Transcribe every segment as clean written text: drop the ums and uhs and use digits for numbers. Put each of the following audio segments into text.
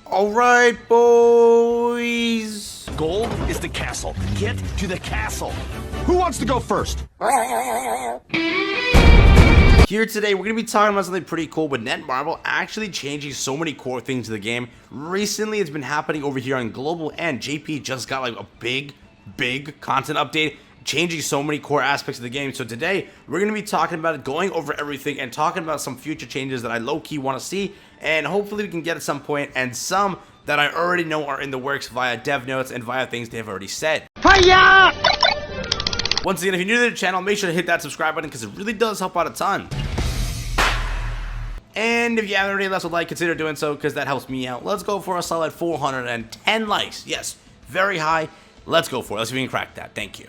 Alright, boys. Gold is the castle. Get to the castle. Who wants to go first? Here today, we're going to be talking about something pretty cool with NetMarble actually changing so many core things to the game. Recently, it's been happening over here on Global, and JP just got like a big content update, changing so many core aspects of the game. So today, we're going to be talking about it, going over everything, and talking about some future changes that I low-key want to see, and hopefully we can get at some point, and some that I already know are in the works via dev notes and via things they've already said. Hiya! Once again, if you're new to the channel, make sure to hit that subscribe button because it really does help out a ton. And if you haven't already left a like, consider doing so because that helps me out. Let's go for a solid 410 likes. Yes, very high. Let's go for it. Let's see if we can crack that. Thank you.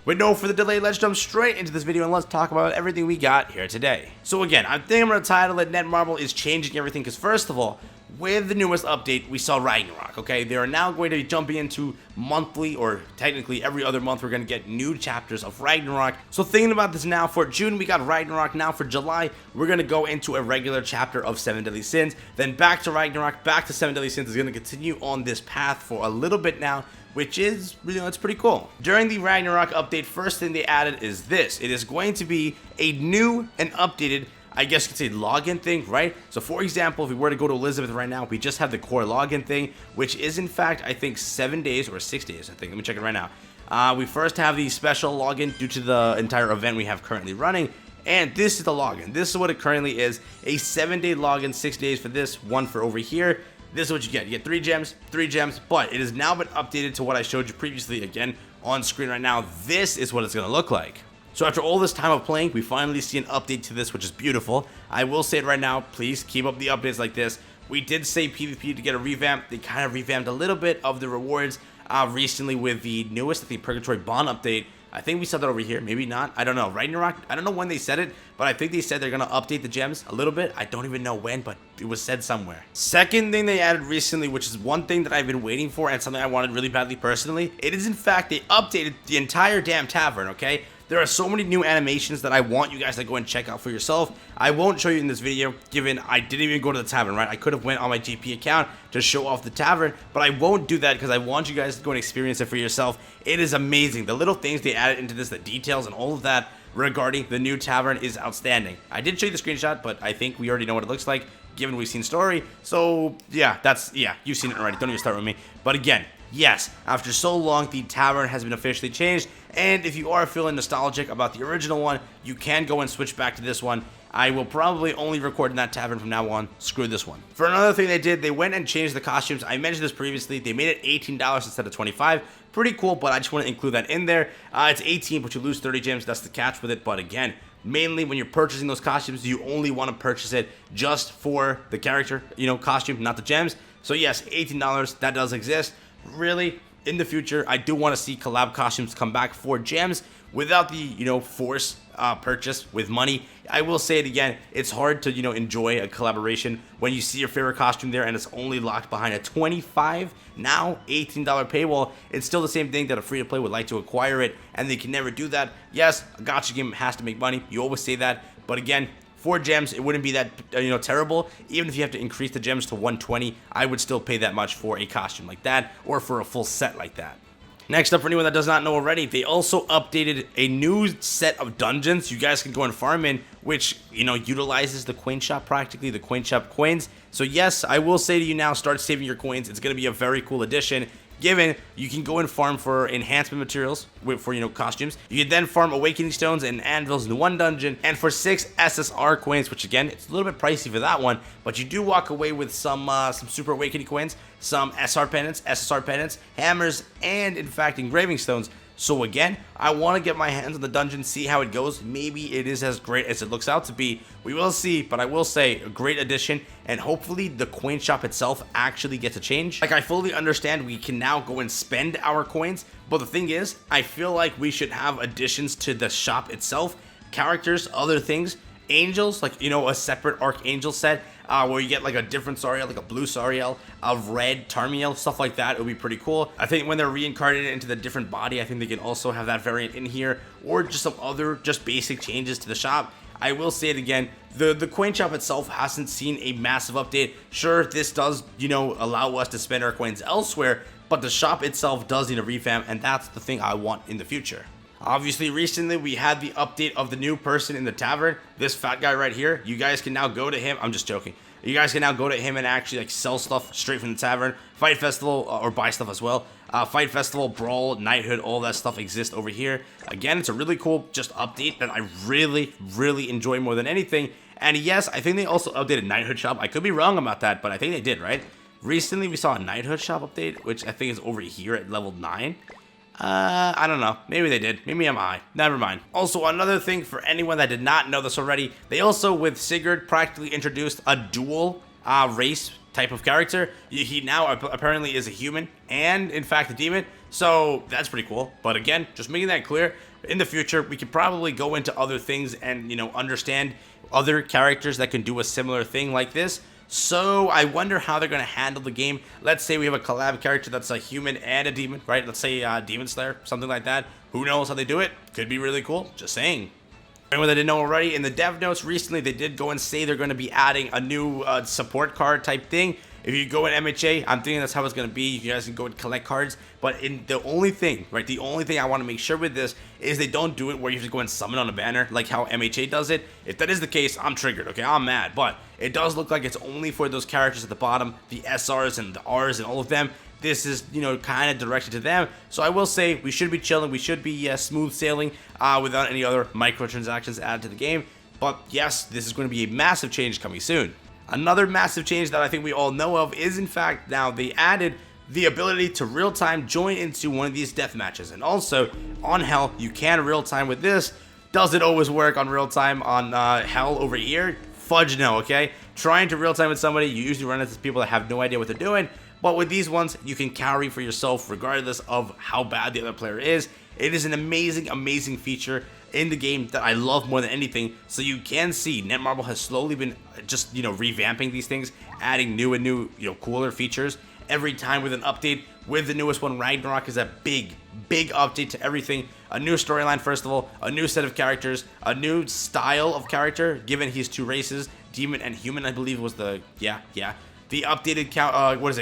With no further delay, let's jump straight into this video and let's talk about everything we got here today. So again, I think I'm going to title it NetMarble is changing everything because first of all, with the newest update, we saw Ragnarok, okay? They are now going to be jumping into monthly, or technically every other month, we're going to get new chapters of Ragnarok. So thinking about this now, for June, we got Ragnarok. Now for July, we're going to go into a regular chapter of 7 Deadly Sins. Then back to Ragnarok, back to 7 Deadly Sins is going to continue on this path for a little bit now, which is, it's pretty cool. During the Ragnarok update, first thing they added is this. It is going to be a new and updated, I guess you could say, login thing, right? So for example, if we were to go to Elizabeth right now, we just have the core login thing, which is in fact, I think 7 days or 6 days, I think. Let me check it right now. We first have the special login due to the entire event we have currently running, and this is the login. This is what it currently is, a 7-day login, 6 days for this, 1 for over here. This is what you get. You get 3 gems, but it has now been updated to what I showed you previously, again, on screen right now. This is what it's going to look like. So after all this time of playing, we finally see an update to this, which is beautiful. I will say it right now, please keep up the updates like this. We did say PvP to get a revamp. They kind of revamped a little bit of the rewards recently with the newest, I think, Purgatory Ban update. I think we saw that over here, maybe not, I don't know. Ragnarok, I don't know when they said it, but I think they said they're going to update the gems a little bit. I don't even know when, but it was said somewhere. Second thing they added recently, which is one thing that I've been waiting for and something I wanted really badly personally, it is in fact, they updated the entire damn tavern, okay? There are so many new animations that I want you guys to go and check out for yourself. I won't show you in this video, given I didn't even go to the tavern, right? I could have went on my GP account to show off the tavern, but I won't do that because I want you guys to go and experience it for yourself. It is amazing. The little things they added into this, the details and all of that regarding the new tavern is outstanding. I did show you the screenshot, but I think we already know what it looks like, given we've seen story. So yeah, you've seen it already. Don't even start with me. But again, yes, after so long, the tavern has been officially changed, and if you are feeling nostalgic about the original one, you can go and switch back to this one. I will probably only record in that tavern from now on. Screw this one. For another thing they did, they went and changed the costumes. I mentioned this previously. They made it $18 instead of $25. Pretty cool, but I just want to include that in there. It's 18, but you lose 30 gems. That's the catch with it. But again, mainly when you're purchasing those costumes, you only want to purchase it just for the character, costume, not the gems. So yes, $18, that does exist. Really, in the future, I do want to see collab costumes come back for gems without the, force purchase with money. I will say it again, it's hard to, enjoy a collaboration when you see your favorite costume there and it's only locked behind a $25, now $18 paywall. It's still the same thing that a free-to-play would like to acquire it, and they can never do that. Yes, a gacha game has to make money. You always say that, but again, 4 gems, it wouldn't be that, terrible. Even if you have to increase the gems to 120, I would still pay that much for a costume like that, or for a full set like that. Next up, for anyone that does not know already, they also updated a new set of dungeons you guys can go and farm in, which, utilizes the coin shop practically, the coin shop coins. So yes, I will say to you now, start saving your coins. It's going to be a very cool addition, given you can go and farm for enhancement materials for costumes. You can then farm awakening stones and anvils in one dungeon, and for 6 SSR coins, which again, it's a little bit pricey for that one, but you do walk away with some super awakening coins, some SR pendants, SSR pendants, hammers, and in fact engraving stones. So again, I want to get my hands on the dungeon, see how it goes. Maybe it is as great as it looks out to be. We will see, but I will say a great addition, and hopefully the coin shop itself actually gets a change. Like, I fully understand we can now go and spend our coins, but the thing is, I feel like we should have additions to the shop itself, characters, other things, angels, like, a separate Archangel set, where you get like a different Sariel, like a blue Sariel, a red Tarmiel, stuff like that. It would be pretty cool. I think when they're reincarnated into the different body, I think they can also have that variant in here, or just some other just basic changes to the shop. I will say it again, the coin shop itself hasn't seen a massive update. Sure, this does, you know, allow us to spend our coins elsewhere, but the shop itself does need a revamp, and that's the thing I want in the future. Obviously, recently we had the update of the new person in the tavern, this fat guy right here. You guys can now go to him. I'm just joking. You guys can now go to him and actually like sell stuff straight from the tavern. Fight Festival, or buy stuff as well. Fight Festival, Brawl, Knighthood, all that stuff exists over here. Again, it's a really cool just update that I really enjoy more than anything. And yes, I think they also updated Knighthood shop. I could be wrong about that, but I think they did, right? Recently, we saw a Knighthood shop update, which I think is over here at level 9. I don't know. Maybe they did. Maybe I'm high. Never mind. Also, another thing for anyone that did not know this already, they also, with Sigurd, practically introduced a dual race type of character. He now apparently is a human and, in fact, a demon. So that's pretty cool. But again, just making that clear, in the future, we could probably go into other things and, you know, understand other characters that can do a similar thing like this. So I wonder how they're going to handle the game. Let's say we have a collab character that's a human and a demon, right? Let's say Demon Slayer, something like that. Who knows how they do it? Could be really cool. Just saying. Anyone that didn't know already, in the dev notes recently, they did go and say they're going to be adding a new support card type thing. If you go in MHA, I'm thinking that's how it's going to be. You guys can go and collect cards. But the only thing I want to make sure with this is they don't do it where you have to go and summon on a banner like how MHA does it. If that is the case, I'm triggered, okay? I'm mad. But it does look like it's only for those characters at the bottom, the SRs and the Rs and all of them. This is, you know, kind of directed to them. So I will say we should be chilling. We should be smooth sailing without any other microtransactions added to the game. But yes, this is going to be a massive change coming soon. Another massive change that I think we all know of is, in fact, now they added the ability to real-time join into one of these death matches. And also, on Hell, you can real-time with this. Does it always work on real-time on Hell over here? Fudge no, okay? Trying to real-time with somebody, you usually run into people that have no idea what they're doing. But with these ones, you can carry for yourself regardless of how bad the other player is. It is an amazing feature in the game that I love more than anything. So you can see NetMarble has slowly been just, you know, revamping these things, adding new, you know, cooler features every time with an update. With the newest one, Ragnarok is a big update to everything. A new storyline, first of all, a new set of characters, a new style of character, given he's two races, demon and human, I believe was the, yeah. The updated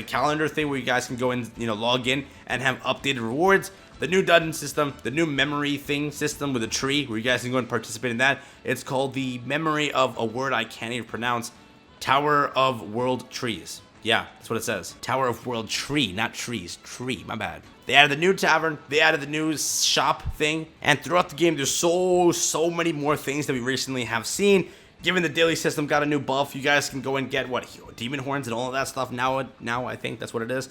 calendar thing where you guys can go and, you know, log in and have updated rewards. The new dungeon system, the new memory thing system with a tree where you guys can go and participate in that. It's called the memory of a word I can't even pronounce. Tower of World Trees. Yeah, that's what it says. Tower of World Tree, not trees. Tree, my bad. They added the new tavern. They added the new shop thing. And throughout the game, there's so many more things that we recently have seen. Given the daily system got a new buff, you guys can go and get, what, demon horns and all of that stuff now I think that's what it is.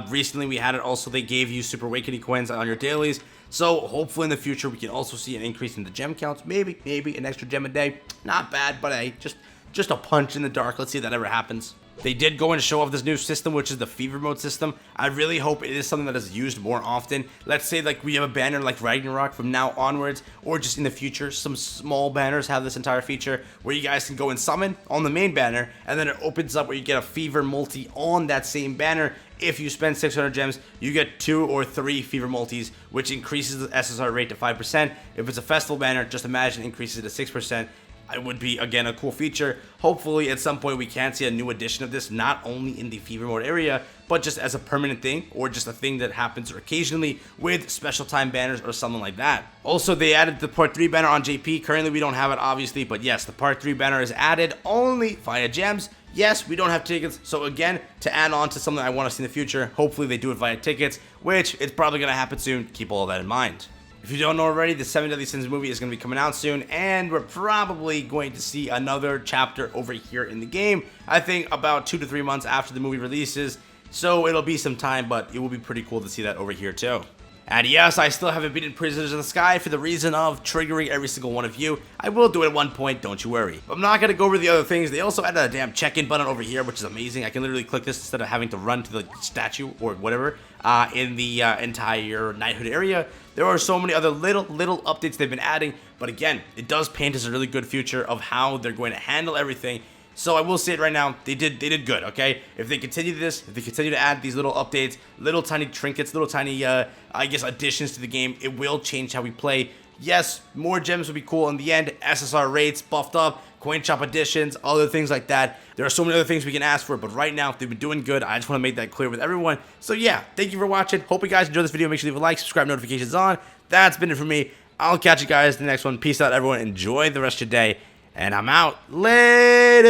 Recently we had it also, they gave you Super Awakening coins on your dailies. So hopefully in the future we can also see an increase in the gem counts. Maybe an extra gem a day. Not bad, but hey, just a punch in the dark. Let's see if that ever happens. They did go and show off this new system, which is the fever mode system. I really hope it is something that is used more often. Let's say like we have a banner like Ragnarok from now onwards, or just in the future, some small banners have this entire feature where you guys can go and summon on the main banner, and then it opens up where you get a fever multi on that same banner. If you spend 600 gems, you get 2 or 3 fever multis, which increases the SSR rate to 5%. If it's a festival banner, just imagine it increases it to 6%. It would be, again, a cool feature. Hopefully, at some point, we can see a new edition of this, not only in the fever mode area, but just as a permanent thing, or just a thing that happens occasionally with special time banners or something like that. Also, they added the Part 3 banner on JP. Currently, we don't have it, obviously, but yes, the Part 3 banner is added only via gems. Yes, we don't have tickets, so again, to add on to something I want to see in the future, hopefully they do it via tickets, which it's probably going to happen soon. Keep all that in mind. If you don't know already, the 7 Deadly Sins movie is going to be coming out soon, and we're probably going to see another chapter over here in the game. I think about 2 to 3 months after the movie releases, so it'll be some time, but it will be pretty cool to see that over here too. And yes, I still haven't beaten Prisoners of the Sky for the reason of triggering every single one of you. I will do it at one point, don't you worry. But I'm not going to go over the other things. They also added a damn check-in button over here, which is amazing. I can literally click this instead of having to run to the statue or whatever in the entire Knighthood area. There are so many other little updates they've been adding. But again, it does paint us a really good future of how they're going to handle everything. So I will say it right now, they did good, okay? If they continue this, if they continue to add these little updates, little tiny trinkets, little tiny, I guess, additions to the game, it will change how we play. Yes, more gems would be cool in the end. SSR rates buffed up, coin shop additions, other things like that. There are so many other things we can ask for, but right now they've been doing good. I just want to make that clear with everyone. So yeah, thank you for watching. Hope you guys enjoyed this video. Make sure you leave a like, subscribe, notifications on. That's been it for me. I'll catch you guys in the next one. Peace out, everyone. Enjoy the rest of your day. And I'm out. Laters.